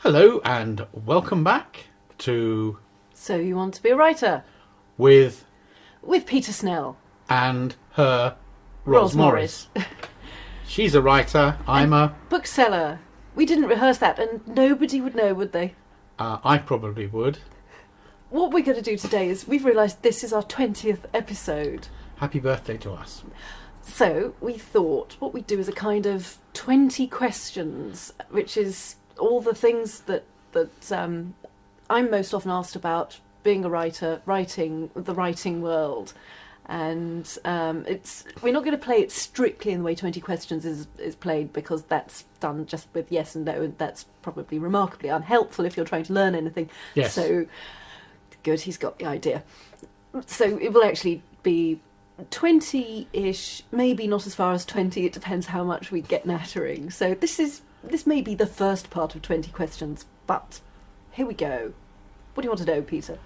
Hello and welcome back to So You Want to Be a Writer? With Peter Snell. and her Ros Morris. She's a writer, I'm a... bookseller. We didn't rehearse that and nobody would know, would they? I probably would. What we're going to do today is we've realised this is our 20th episode. Happy birthday to us. So we thought what we'd do is a kind of 20 questions, which is all the things that I'm most often asked about being a writer, writing, the writing world. And we're not going to play it strictly in the way 20 questions is played, because that's done just with yes and no, and that's probably remarkably unhelpful if you're trying to learn anything. Yes. So, good, he's got the idea. So it will actually be 20-ish, maybe not as far as 20, it depends how much we get nattering. So this may be the first part of 20 questions, but here we go. What do you want to know, Peter?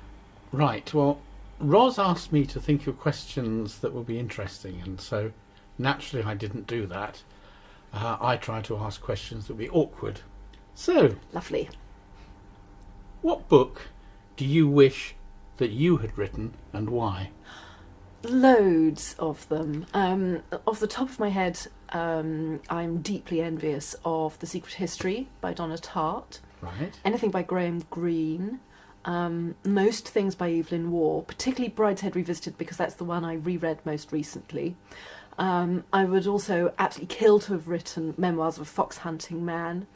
Right, well, Ros asked me to think of questions that will be interesting, and so naturally I didn't do that. I tried to ask questions that would be awkward. So, Lovely. what book do you wish that you had written and why? Loads of them. Off the top of my head, I'm deeply envious of The Secret History by Donna Tartt. Right. Anything by Graham Greene. Most things by Evelyn Waugh, particularly Brideshead Revisited, because that's the one I reread most recently. I would also absolutely kill to have written Memoirs of a Fox Hunting Man.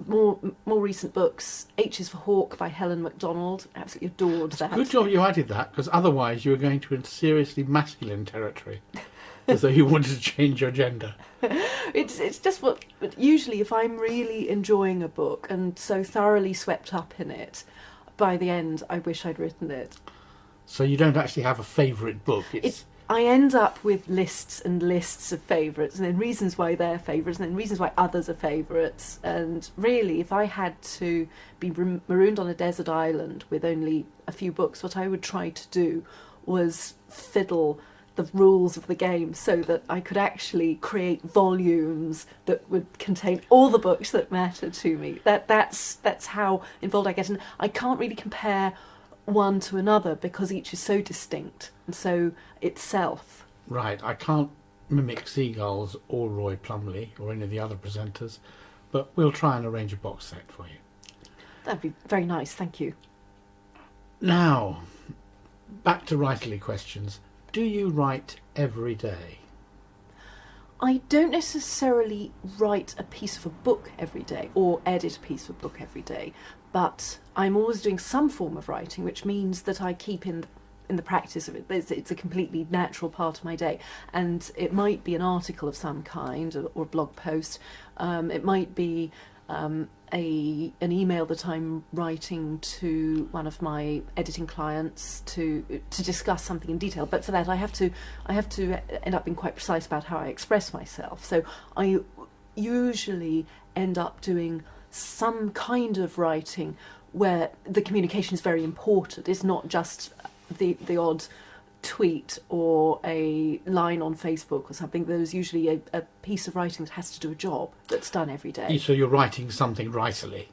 More recent books, H is for Hawk by Helen Macdonald. Absolutely adored that. Good job you added that, because otherwise you were going to seriously masculine territory, as though you wanted to change your gender. It's just what usually, if I'm really enjoying a book and so thoroughly swept up in it, by the end I wish I'd written it. So you don't actually have a favourite book? I end up with lists and lists of favourites, and then reasons why they're favourites, and then reasons why others are favourites. And really, if I had to be marooned on a desert island with only a few books, what I would try to do was fiddle the rules of the game so that I could actually create volumes that would contain all the books that matter to me. That's how involved I get, and I can't really compare one to another because each is so distinct and so itself. Right, I can't mimic Seagulls or Roy Plumley or any of the other presenters, but we'll try and arrange a box set for you. That'd be very nice, thank you. Now, back to writerly questions. Do you write every day? I don't necessarily write a piece of a book every day or edit a piece of a book every day, but I'm always doing some form of writing, which means that I keep in the practice of it. It's a completely natural part of my day, and it might be an article of some kind or a blog post. It might be an email that I'm writing to one of my editing clients to discuss something in detail. But for that, I have to end up being quite precise about how I express myself. So I usually end up doing some kind of writing where the communication is very important. It's not just the odd tweet or a line on Facebook or something. There's usually a piece of writing that has to do a job that's done every day. So you're writing something writerly?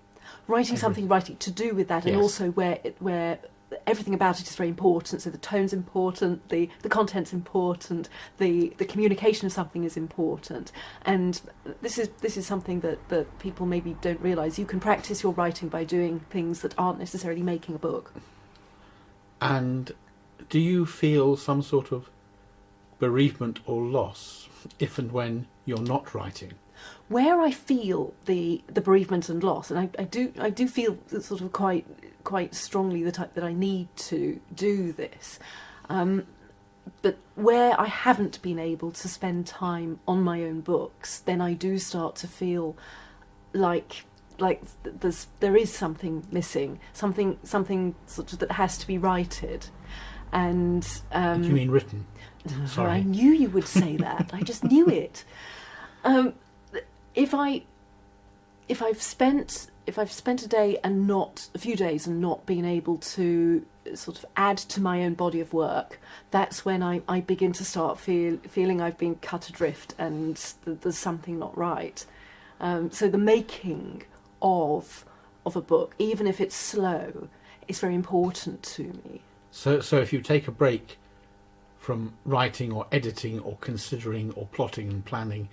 Writing to do with that, yes. And also where everything about it is very important. So the tone's important, the content's important, the communication of something is important. And this is something that people maybe don't realise. You can practice your writing by doing things that aren't necessarily making a book. And do you feel some sort of bereavement or loss if and when you're not writing? Where I feel the bereavement and loss, and I do feel sort of quite strongly that I need to do this, but where I haven't been able to spend time on my own books, then I do start to feel like there is something missing, something sort of that has to be righted. And do you mean written? Sorry. I knew you would say that. I just knew it. If I've spent a day and not a few days and not been able to sort of add to my own body of work, that's when I begin to start feeling I've been cut adrift and there's something not right. So the making of a book, even if it's slow, is very important to me. So if you take a break from writing or editing or considering or plotting and planning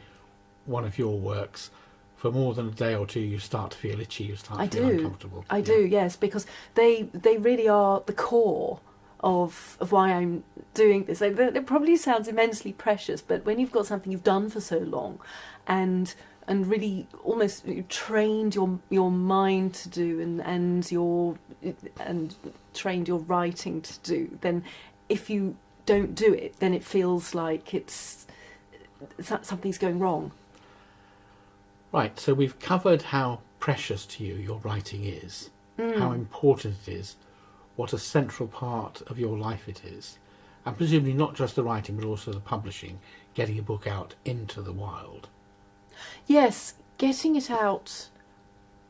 one of your works for more than a day or two, you start to feel itchy, you start to feel uncomfortable. I do, yes, because they really are the core of why I'm doing this. It probably sounds immensely precious, but when you've got something you've done for so long and really almost trained your mind to do and trained your writing to do, then if you don't do it, then it feels like something's going wrong. Right, so we've covered how precious to you your writing is, how important it is, what a central part of your life it is, and presumably not just the writing but also the publishing, getting a book out into the wild. Yes, getting it out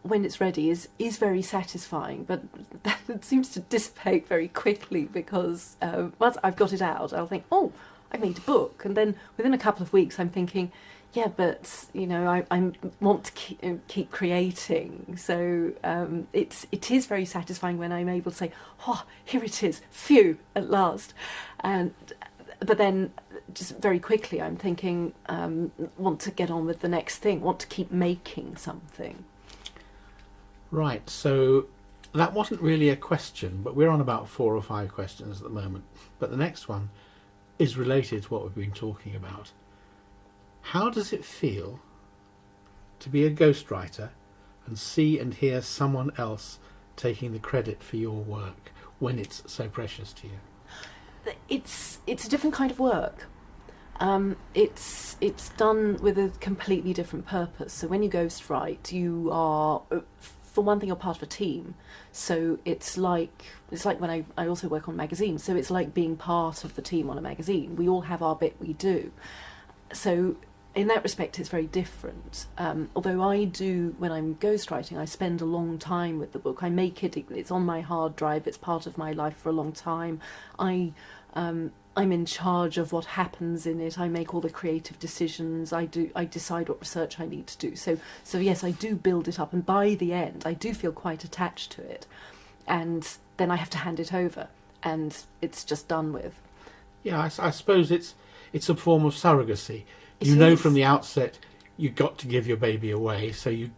when it's ready is very satisfying, but that seems to dissipate very quickly because once I've got it out, I'll think, oh, I've made a book, and then within a couple of weeks I'm thinking, yeah, but I want to keep creating. So it is very satisfying when I'm able to say, oh, here it is, phew, at last. But then just very quickly I'm thinking, want to get on with the next thing, want to keep making something. Right, so that wasn't really a question, but we're on about 4 or 5 questions at the moment. But the next one is related to what we've been talking about. How does it feel to be a ghostwriter and see and hear someone else taking the credit for your work when it's so precious to you? It's a different kind of work. It's done with a completely different purpose. So when you ghostwrite, you are, for one thing, you're part of a team. So it's like when I also work on magazines. So it's like being part of the team on a magazine. We all have our bit we do. So in that respect, it's very different. Although I do, when I'm ghostwriting, I spend a long time with the book. I make it, it's on my hard drive, it's part of my life for a long time. I'm in charge of what happens in it. I make all the creative decisions. I decide what research I need to do. So yes, I do build it up, and by the end, I do feel quite attached to it. And then I have to hand it over, and it's just done with. Yeah, I suppose it's a form of surrogacy. You know from the outset you've got to give your baby away, so you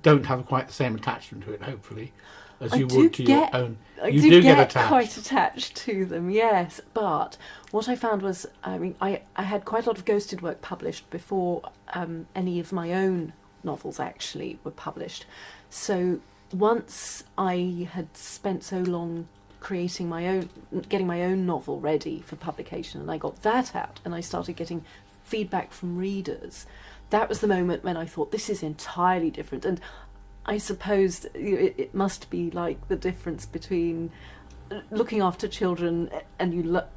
don't have quite the same attachment to it, hopefully, as you would to your own. You do get attached. Quite attached to them, yes. But what I found was, I had quite a lot of ghosted work published before any of my own novels actually were published. So once I had spent so long getting my own novel ready for publication, and I got that out, and I started getting feedback from readers, that was the moment when I thought, this is entirely different. And I suppose it must be like the difference between looking after children and you like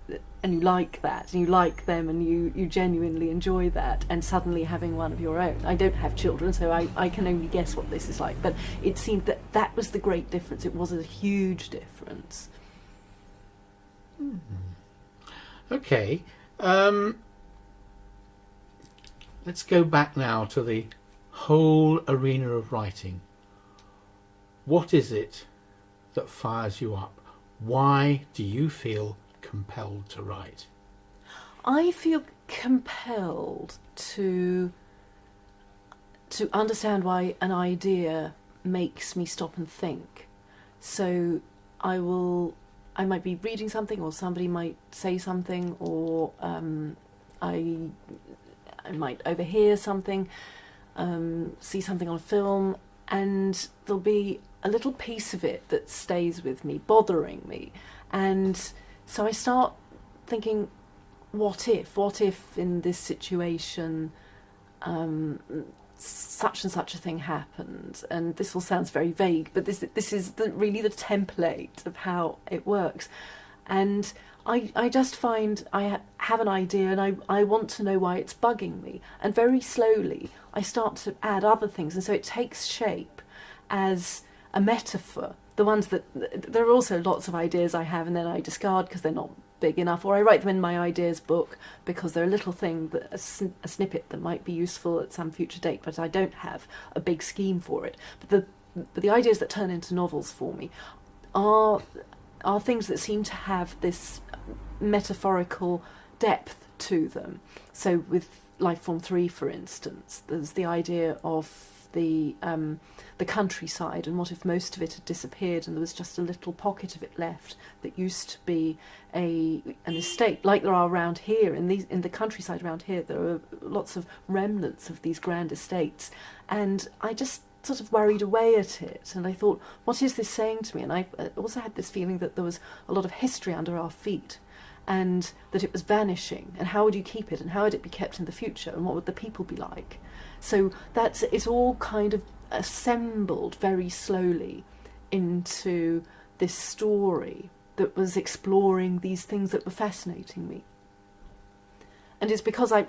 that, and you like them, and you genuinely enjoy that, and suddenly having one of your own. I don't have children, so I can only guess what this is like, but it seemed that was the great difference. It was a huge difference. Okay. Let's go back now to the whole arena of writing. What is it that fires you up? Why do you feel compelled to write? I feel compelled to understand why an idea makes me stop and think. So I might be reading something, or somebody might say something, or I might overhear something, see something on film, and there'll be a little piece of it that stays with me, bothering me. And so I start thinking, what if in this situation such and such a thing happened? And this all sounds very vague, but this is really the template of how it works. And I just find I have an idea, and I want to know why it's bugging me. And very slowly I start to add other things, and so it takes shape as a metaphor. The ones that, there are also lots of ideas I have and then I discard because they're not big enough, or I write them in my ideas book because they're a little thing, a snippet that might be useful at some future date, but I don't have a big scheme for it. But the ideas that turn into novels for me are things that seem to have this metaphorical depth to them. So with Lifeform 3, for instance, there's the idea of the countryside, and what if most of it had disappeared and there was just a little pocket of it left that used to be an estate, like there are around here in the countryside around here. There are lots of remnants of these grand estates, and I just sort of worried away at it, and I thought, what is this saying to me? And I also had this feeling that there was a lot of history under our feet, and that it was vanishing, and how would you keep it, and how would it be kept in the future, and what would the people be like? So it's all kind of assembled very slowly into this story that was exploring these things that were fascinating me. And it's because I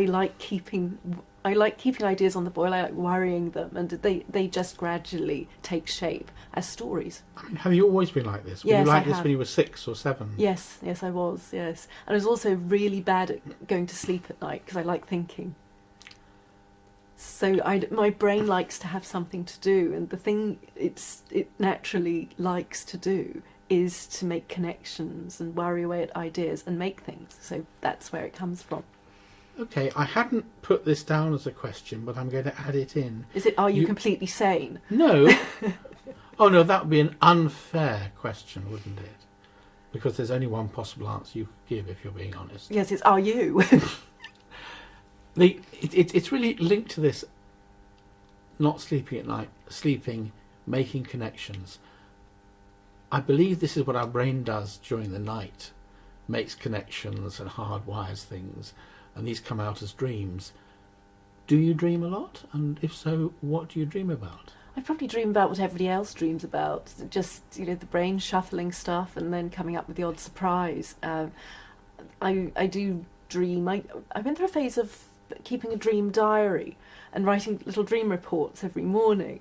like keeping ideas on the boil. I like worrying them, and they just gradually take shape as stories. I mean, have you always been like this? Were Yes, you like I this have. when you were 6 or 7? Yes, I was, yes. And I was also really bad at going to sleep at night because I like thinking. So my brain likes to have something to do, and the thing it naturally likes to do is to make connections and worry away at ideas and make things. So that's where it comes from. Okay, I hadn't put this down as a question, but I'm going to add it in. Is it, are you completely sane? No. Oh no, that would be an unfair question, wouldn't it? Because there's only one possible answer you could give if you're being honest. Yes, it's are you? It's really linked to this not sleeping at night, sleeping, making connections. I believe this is what our brain does during the night, makes connections and hardwires things, and these come out as dreams. Do you dream a lot? And if so, what do you dream about? I probably dream about what everybody else dreams about, just, the brain shuffling stuff and then coming up with the odd surprise. I do dream. I went through a phase of keeping a dream diary and writing little dream reports every morning,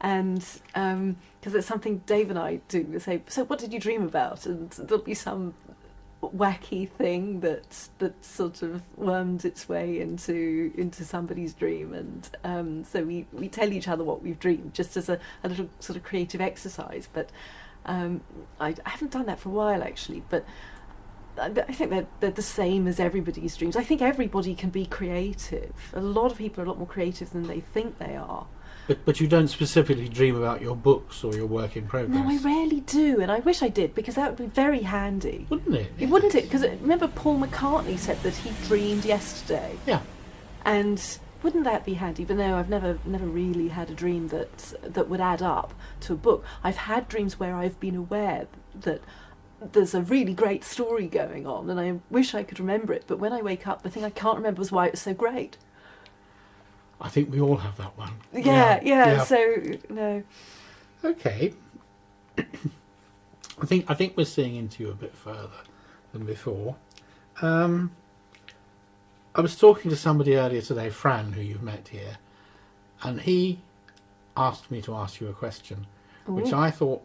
and because it's something Dave and I do. We say, so what did you dream about? And there'll be some wacky thing that sort of wormed its way into somebody's dream, and so we tell each other what we've dreamed, just as a little sort of creative exercise. But I haven't done that for a while, actually, but I think they're the same as everybody's dreams. I think everybody can be creative. A lot of people are a lot more creative than they think they are. But you don't specifically dream about your books or your work in progress? No, I rarely do, and I wish I did, because that would be very handy. Wouldn't it? Yes. Wouldn't it? Because remember Paul McCartney said that he dreamed yesterday. Yeah. And wouldn't that be handy? But no, I've never really had a dream that would add up to a book. I've had dreams where I've been aware that there's a really great story going on, and I wish I could remember it, but when I wake up, the thing I can't remember was why it was so great. I think we all have that one. Yeah. So no. Okay. I think we're seeing into you a bit further than before. I was talking to somebody earlier today, Fran, who you've met here, and he asked me to ask you a question, which I thought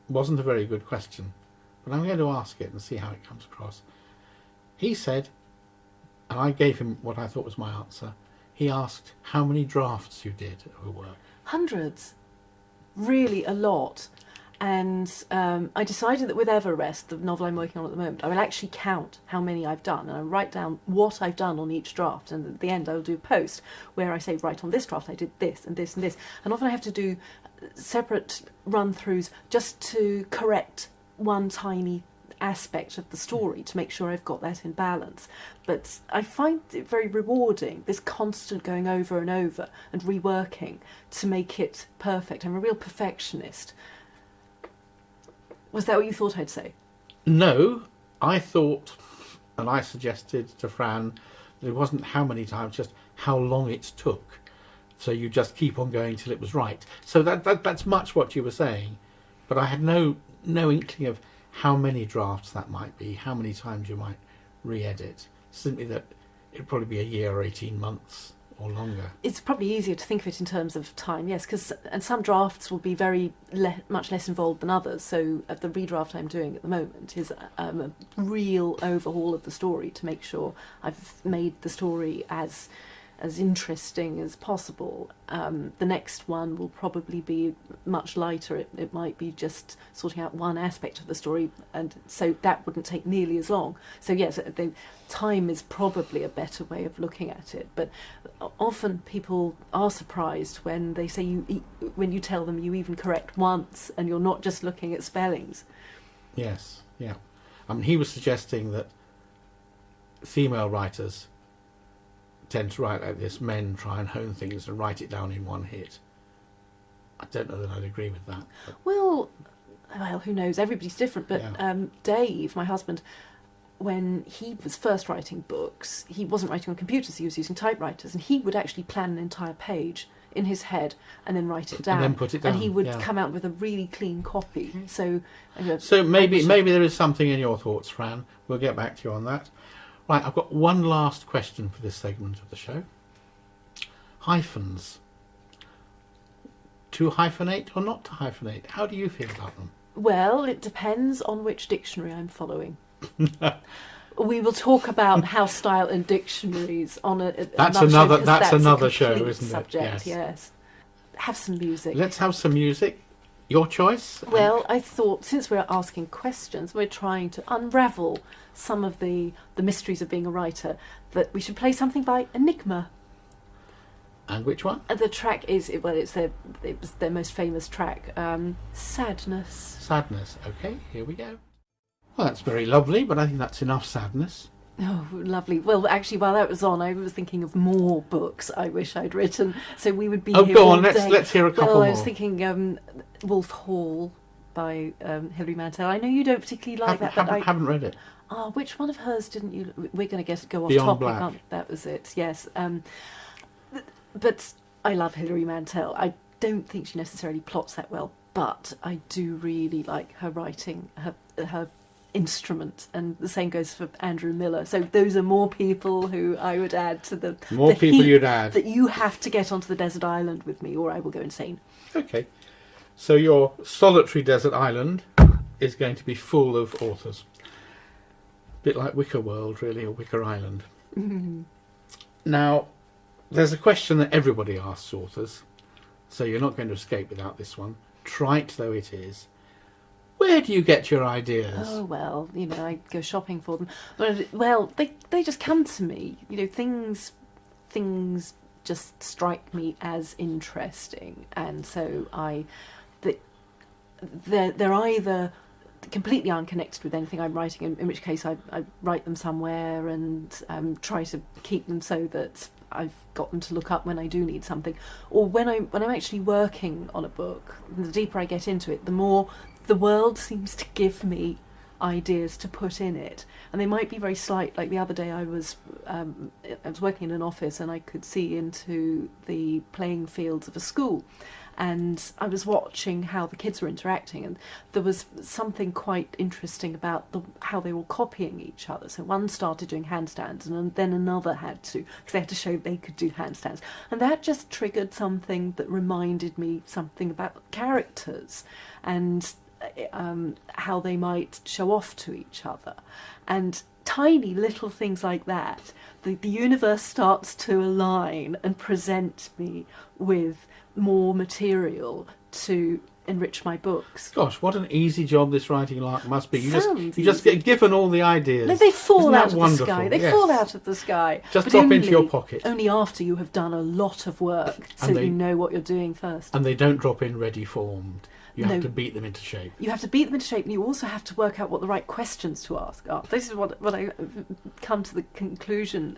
wasn't a very good question, but I'm going to ask it and see how it comes across. He said, and I gave him what I thought was my answer, he asked how many drafts you did of a work. Hundreds. Really a lot. And I decided that with Everest, the novel I'm working on at the moment, I will actually count how many I've done, and I write down what I've done on each draft, and at the end I'll do a post where I say, right, on this draft I did this and this and this, and often I have to do separate run-throughs just to correct one tiny aspect of the story to make sure I've got that in balance. But I find it very rewarding, this constant going over and over and reworking to make it perfect. I'm a real perfectionist. Was that what you thought I'd say? No, I thought, and I suggested to Fran, that it wasn't how many times, just how long it took. So you just keep on going till it was right. So that's much what you were saying, but I had no inkling of how many drafts that might be, how many times you might re-edit. Simply that it'd probably be a year or 18 months or longer. It's probably easier to think of it in terms of time, yes, and some drafts will be very much less involved than others. So the redraft I'm doing at the moment is a real overhaul of the story to make sure I've made the story as interesting as possible. The next one will probably be much lighter. It might be just sorting out one aspect of the story, and so that wouldn't take nearly as long. So yes, the time is probably a better way of looking at it. But often people are surprised when they say when you tell them you even correct once and you're not just looking at spellings. Yes, yeah. I mean, he was suggesting that female writers tend to write like this. Men try and hone things and write it down in one hit. I don't know that I'd agree with that. Well, who knows? Everybody's different. But Yeah. Dave, my husband, when he was first writing books, he wasn't writing on computers. He was using typewriters, and he would actually plan an entire page in his head and then write it down. And then put it down. And he would yeah. come out with a really clean copy. So maybe there is something in your thoughts, Fran. We'll get back to you on that. Right, I've got one last question for this segment of the show. Hyphens. To hyphenate or not to hyphenate? How do you feel about them? Well, it depends on which dictionary I'm following. We will talk about house style and dictionaries on that's another show, isn't it? Subject, yes. Have some music. Let's have some music. Your choice? Well, I thought since we're asking questions, we're trying to unravel some of the mysteries of being a writer, that we should play something by Enigma. And which one? The track is, it was their most famous track, Sadness. Sadness. Okay, here we go. Well, that's very lovely, but I think that's enough sadness. Oh, lovely. Well, actually, while that was on, I was thinking of more books I wish I'd written, so we would be here go all on, day. let's hear a couple more. Well, I was thinking Wolf Hall by Hilary Mantel. I know you don't particularly like that, but I haven't read it. Oh, which one of hers didn't you... We're going to go off Beyond topic. Black. That was it, yes. But I love Hilary Mantel. I don't think she necessarily plots that well, but I do really like her writing, her instrument, and the same goes for Andrew Miller. So those are more people who I would add to the people you'd add. That you have to get onto the desert island with me, or I will go insane. Okay. So your solitary desert island is going to be full of authors. A bit like Wicker World, really, or Wicker Island. Mm-hmm. Now, there's a question that everybody asks authors, so you're not going to escape without this one. Trite though it is. Where do you get your ideas? Oh, well, I go shopping for them. Well, they just come to me. Things just strike me as interesting, and so they're either completely unconnected with anything I'm writing, in which case I write them somewhere and try to keep them so that I've got them to look up when I do need something. Or when I'm actually working on a book, the deeper I get into it, the more the world seems to give me ideas to put in it, and they might be very slight. Like the other day I was working in an office and I could see into the playing fields of a school, and I was watching how the kids were interacting, and there was something quite interesting about how they were copying each other. So one started doing handstands, and then another had to, because they had to show they could do handstands, and that just triggered something that reminded me something about characters and how they might show off to each other. And tiny little things like that, the universe starts to align and present me with more material to enrich my books. Gosh, what an easy job this writing lark must be. You Sounds just get given all the ideas. No, they fall Isn't out that of wonderful? the sky. They Yes. fall out of the sky. Just But drop into your pocket. Only after you have done a lot of work, so that you know what you're doing first. And they don't drop in ready formed. You have No. to beat them into shape. You have to beat them into shape, and you also have to work out what the right questions to ask are. This is what I come to the conclusion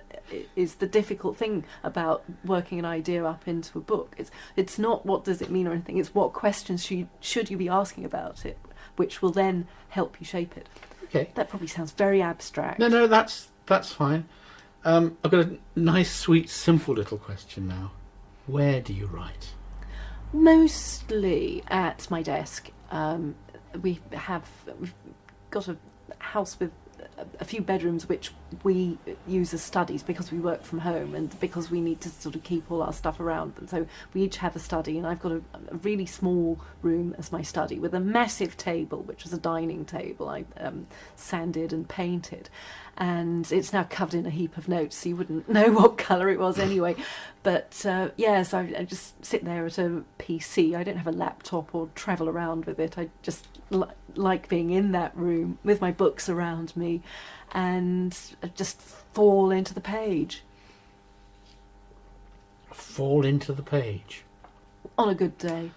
is the difficult thing about working an idea up into a book. It's not what does it mean or anything, it's what questions should you be asking about it, which will then help you shape it. Okay. That probably sounds very abstract. No, that's fine. I've got a nice, sweet, simple little question now. Where do you write? Mostly at my desk. We've got a house with a few bedrooms which we use as studies because we work from home and because we need to sort of keep all our stuff around. And so we each have a study, and I've got a really small room as my study with a massive table, which was a dining table I sanded and painted. And it's now covered in a heap of notes, so you wouldn't know what colour it was anyway. But so I just sit there at a PC. I don't have a laptop or travel around with it. I just like being in that room with my books around me and just fall into the page. Fall into the page? On a good day.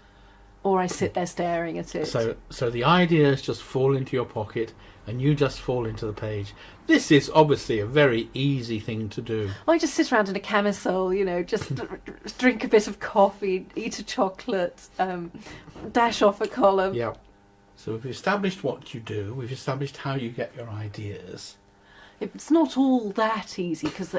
Or I sit there staring at it. So the ideas just fall into your pocket and you just fall into the page. This is obviously a very easy thing to do. I just sit around in a camisole, just drink a bit of coffee, eat a chocolate, dash off a column. Yeah. So we've established what you do. We've established how you get your ideas. It's not all that easy because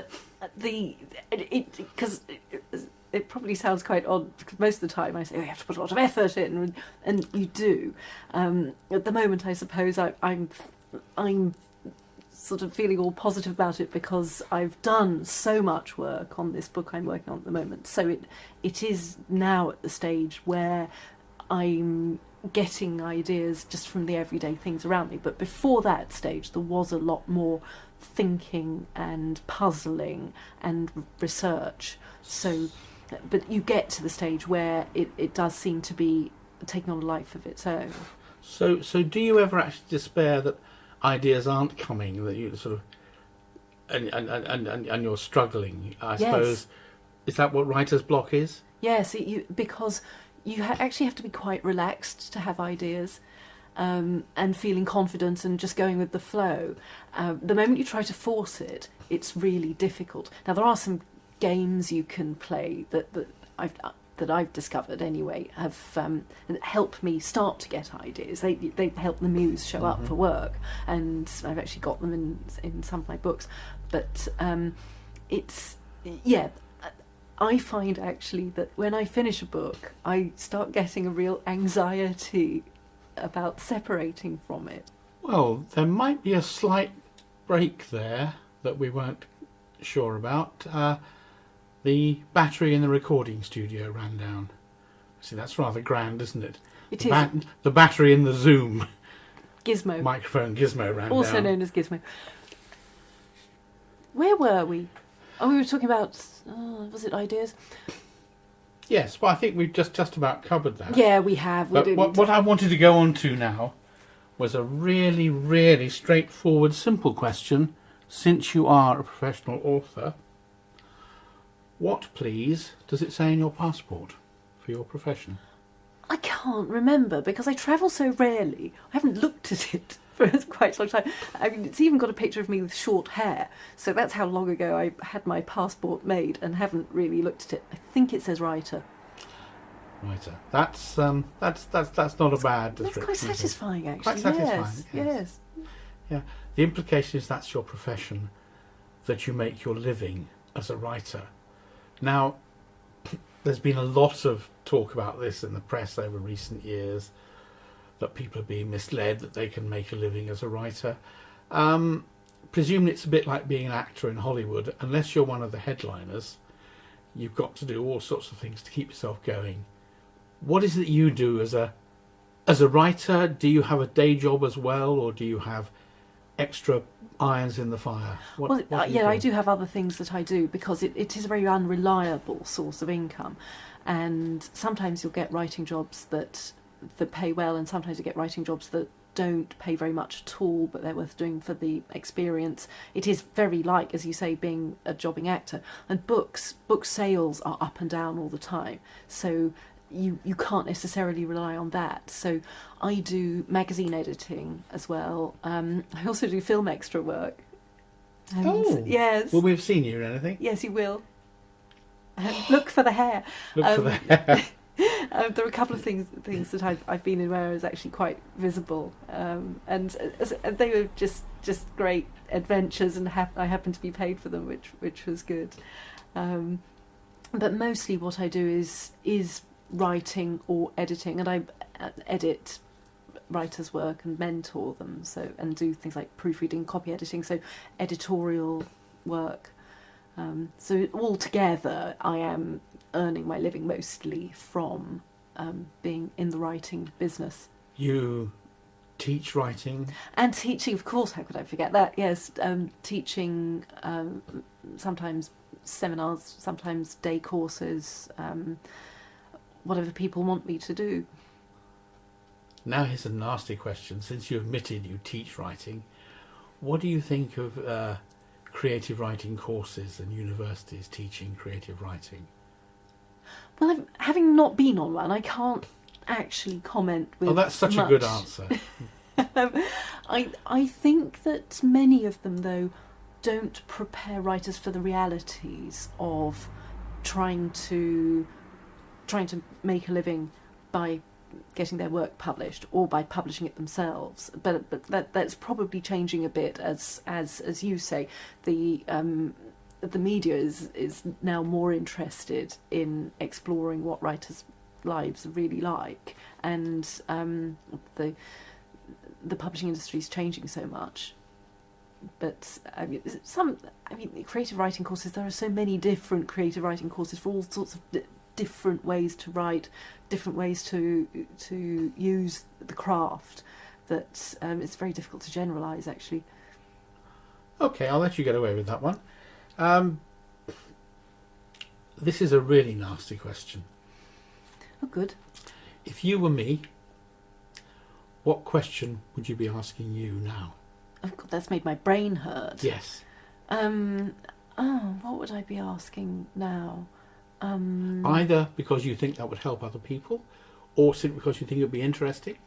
it probably sounds quite odd because most of the time I say, you have to put a lot of effort in, and you do. At the moment, I suppose I'm sort of feeling all positive about it because I've done so much work on this book I'm working on at the moment. So it is now at the stage where I'm getting ideas just from the everyday things around me. But before that stage, there was a lot more thinking and puzzling and research. So... But you get to the stage where it does seem to be taking on a life of its own. So do you ever actually despair that ideas aren't coming, that you sort of and you're struggling? I suppose, is that what writer's block is? Yes, because you actually have to be quite relaxed to have ideas. And feeling confident and just going with the flow. The moment you try to force it, it's really difficult. Now there are some games you can play that I've discovered anyway have helped me start to get ideas. They help the muse show up for work, and I've actually got them in some of my books. But I find actually that when I finish a book, I start getting a real anxiety about separating from it. Well, there might be a slight break there that we weren't sure about. The battery in the recording studio ran down. See, that's rather grand, isn't it? It is. The battery in the Zoom Gizmo. Microphone Gizmo ran down. Also known as Gizmo. Where were we? Oh, we were talking about, was it ideas? Yes, well, I think we've just about covered that. Yeah, we have. But what I wanted to go on to now was a really, really straightforward, simple question. Since you are a professional author, what, please, does it say in your passport for your profession? I can't remember because I travel so rarely. I haven't looked at it for quite a long time. I mean, it's even got a picture of me with short hair. So that's how long ago I had my passport made and haven't really looked at it. I think it says writer. Writer. That's not a bad description. That's quite satisfying, actually. Quite satisfying. Yes. Yeah. The implication is that's your profession, that you make your living as a writer. Now, there's been a lot of talk about this in the press over recent years, that people are being misled that they can make a living as a writer. Presumably it's a bit like being an actor in Hollywood. Unless you're one of the headliners, you've got to do all sorts of things to keep yourself going. What is it you do as a writer? Do you have a day job as well, or do you have extra irons in the fire? I do have other things that I do because it is a very unreliable source of income, and sometimes you'll get writing jobs that pay well, and sometimes you get writing jobs that don't pay very much at all, but they're worth doing for the experience. It is very like, as you say, being a jobbing actor. And book sales are up and down all the time, so you can't necessarily rely on that. So I do magazine editing as well. I also do film extra work. And yes. Will we have seen you or anything? Yes, you will. Look for the hair. Look for the hair. There are a couple of things that I've been in where I was actually quite visible, and they were just great adventures, and I happened to be paid for them, which was good. But mostly what I do is writing or editing, and I edit writers' work and mentor them, and do things like proofreading, copy editing, so editorial work. So altogether, I am earning my living mostly from being in the writing business. You teach writing? And teaching, of course, how could I forget that? Yes, teaching, sometimes seminars, sometimes day courses, whatever people want me to do. Now here's a nasty question. Since you admitted you teach writing, what do you think of creative writing courses and universities teaching creative writing? Well, having not been on one, I can't actually comment with Oh, that's such much. a good answer. I think that many of them, though, don't prepare writers for the realities of trying to make a living by getting their work published or by publishing it themselves. But that's probably changing a bit, as you say. The media is now more interested in exploring what writers' lives are really like, and the publishing industry is changing so much. But creative writing courses. There are so many different creative writing courses for all sorts of different ways to write, different ways to use the craft. That it's very difficult to generalise, actually. Okay, I'll let you get away with that one. This is a really nasty question. Oh, good. If you were me, what question would you be asking you now? Oh, God, that's made my brain hurt. Yes. What would I be asking now? Either because you think that would help other people, or simply because you think it would be interesting,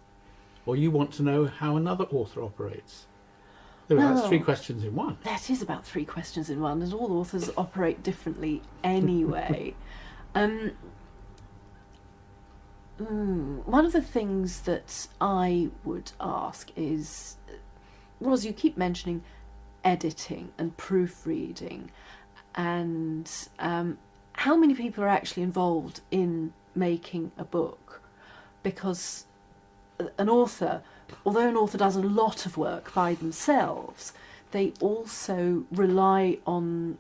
or you want to know how another author operates. That's 3 questions in one. That is about 3 questions in one, and all authors operate differently anyway. One of the things that I would ask is, Ros, you keep mentioning editing and proofreading, and how many people are actually involved in making a book? Because although an author does a lot of work by themselves, they also rely on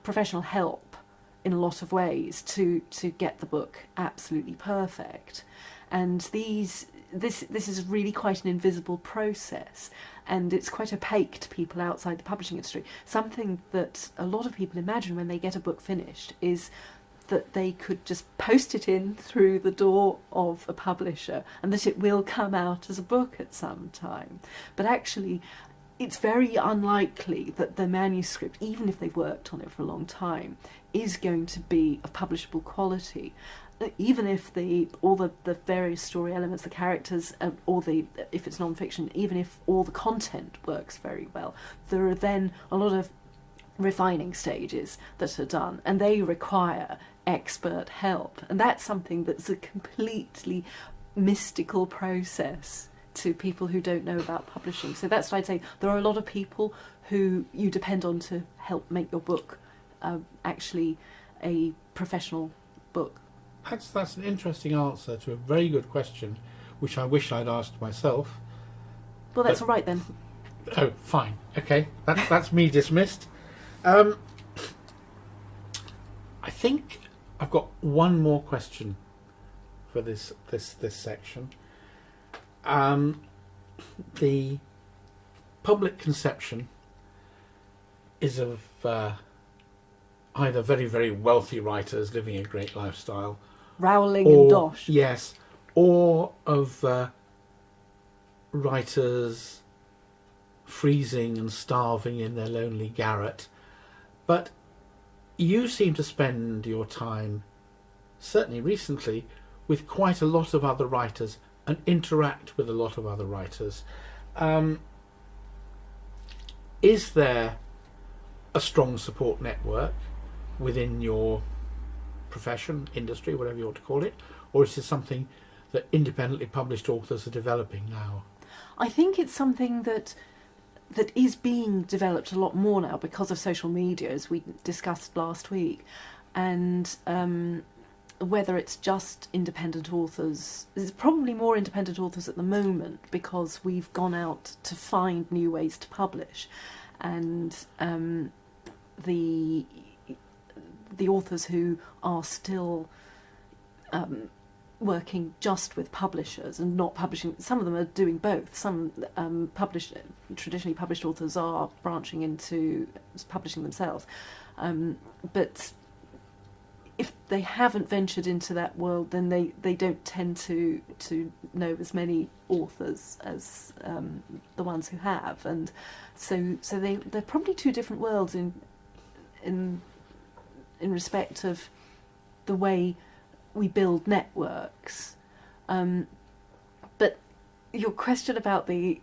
professional help in a lot of ways to get the book absolutely perfect. And this is really quite an invisible process, and it's quite opaque to people outside the publishing industry. Something that a lot of people imagine when they get a book finished is that they could just post it in through the door of a publisher and that it will come out as a book at some time. But actually, it's very unlikely that the manuscript, even if they've worked on it for a long time, is going to be of publishable quality. Even if all the various story elements, the characters, if it's non-fiction, even if all the content works very well, there are then a lot of refining stages that are done, and they require expert help. And that's something that's a completely mystical process to people who don't know about publishing. So that's what I'd say. There are a lot of people who you depend on to help make your book actually a professional book. That's an interesting answer to a very good question, which I wish I'd asked myself. Well, that's all right then. Oh, fine. Okay, that's me dismissed. I think I've got one more question for this section. The public conception is of either very, very wealthy writers living a great lifestyle, Rowling and dosh. Yes, or of writers freezing and starving in their lonely garret. But you seem to spend your time, certainly recently, with quite a lot of other writers and interact with a lot of other writers. Is there a strong support network within your profession, industry, whatever you want to call it, or is it something that independently published authors are developing now? I think it's something that is being developed a lot more now because of social media, as we discussed last week, and whether it's just independent authors. There's probably more independent authors at the moment because we've gone out to find new ways to publish, and the authors who are still working just with publishers and not publishing, some of them are doing both. Some traditionally published authors are branching into publishing themselves, but if they haven't ventured into that world, then they don't tend to know as many authors as the ones who have, and so they're probably two different worlds in respect of the way we build networks. But your question about the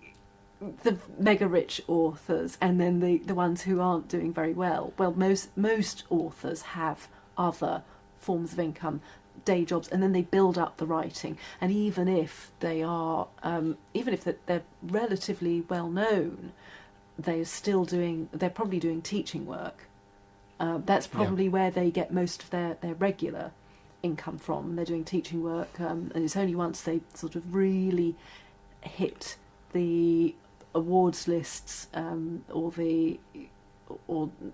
mega rich authors and then the ones who aren't doing very well, most authors have other forms of income, day jobs, and then they build up the writing. And even if they are, they're relatively well known, they're probably doing teaching work. That's probably where they get most of their regular income from. They're doing teaching work, and it's only once they sort of really hit the awards lists or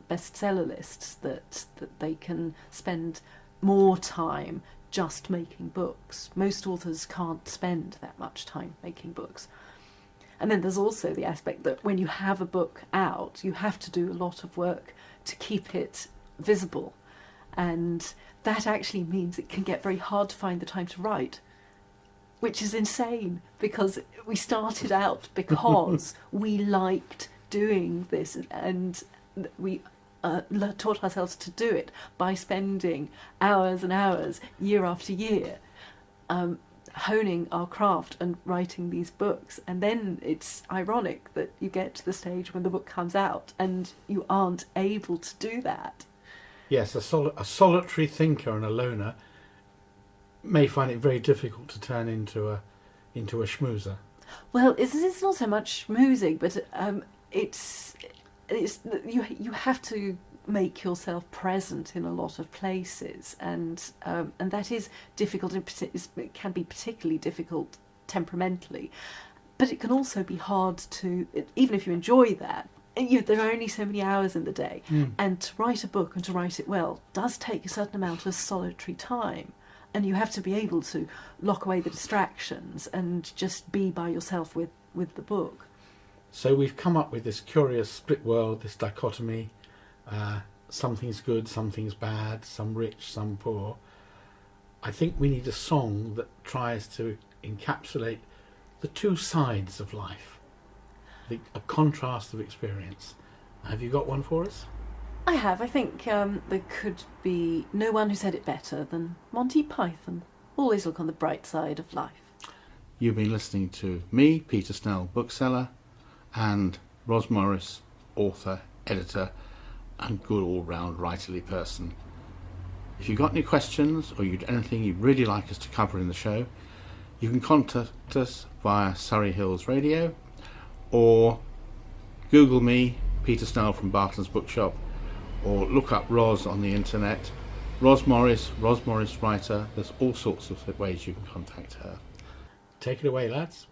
bestseller lists that they can spend more time just making books. Most authors can't spend that much time making books. And then there's also the aspect that when you have a book out, you have to do a lot of work to keep it visible, and that actually means it can get very hard to find the time to write, which is insane, because we started out because we liked doing this, and we taught ourselves to do it by spending hours and hours, year after year, honing our craft and writing these books. And then it's ironic that you get to the stage when the book comes out and you aren't able to do that. Yes, a solitary thinker and a loner may find it very difficult to turn into a schmoozer. Well, it's not so much schmoozing, but it's you have to make yourself present in a lot of places, and that is difficult. It can be particularly difficult temperamentally, but it can also be hard to, even if you enjoy that. There are only so many hours in the day, and to write a book and to write it well does take a certain amount of solitary time, and you have to be able to lock away the distractions and just be by yourself with the book. So we've come up with this curious split world, this dichotomy. Something's good, something's bad, some rich, some poor. I think we need a song that tries to encapsulate the two sides of life. A contrast of experience. Have you got one for us? I have. I think there could be no one who said it better than Monty Python. Always look on the bright side of life. You've been listening to me, Peter Snell, bookseller, and Ros Morris, author, editor, and good all-round writerly person. If you've got any questions or anything you'd really like us to cover in the show, you can contact us via Surrey Hills Radio, or Google me, Peter Snell from Barton's Bookshop, or look up Ros on the internet. Ros Morris Writer. There's all sorts of ways you can contact her. Take it away, lads.